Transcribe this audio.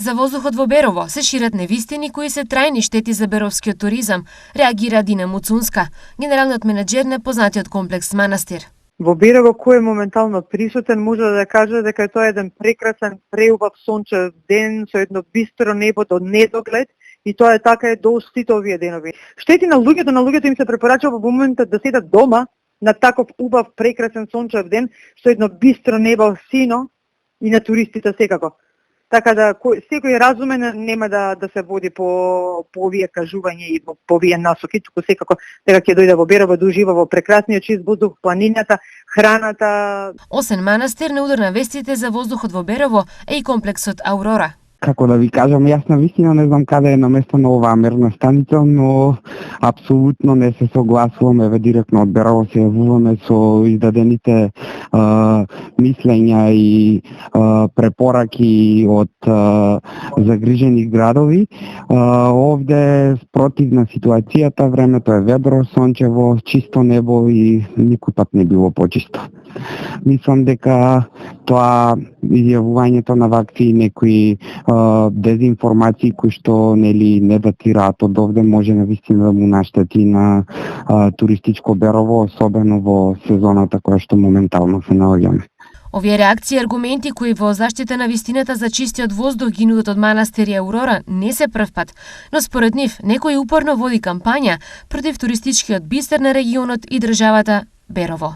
За воздухот во Берово се шират невистини кои се трајни штети за беровскиот туризам, реагира Дина Муцунска, генералниот менаџер на познатиот комплекс Манастир. Во Берово кој е моментално присутен може да каже дека тоа е еден прекрасен, преубав сончев ден со едно бистро небо до недоглед и тоа е така до сите овие денови. Штети на луѓето им се препорачува во моментот да седат дома на таков убав прекрасен сончев ден со едно бистро небо сино и на туристите секако. Така да секој разумен нема да се води по овие кажувања и по овие насоки, туку секако дека ќе дојде во Берово да ужива во прекрасниот чист воздух, планината, храната. Освен Манастир, на удар на вестите за воздухот во Берово е и комплексот Аурора. Како да ви кажам, јас на вистина не знам каде е наместена оваа мерна станица, но апсолутно не се согласувам, еве директно од Берово се јавуваме со издадените мислења и препораки од загрижени градови. Овде спротивна ситуацијата, времето е ведро, сончево, чисто небо и никој пат не било почисто. Мислам дека тоа изјавувањето на вакви некои дезинформации кои што не датираат од овде може навистина да му наштети на туристичко Берово, особено во сезоната која што моментално се наоѓаме. Овие реакции и аргументи кои во заштита на вистината за чистиот воздух ги нудат од Манастир и Аурора не се прв пат, но според нив некој упорно води кампања против туристичкиот бистер на регионот и државата Берово.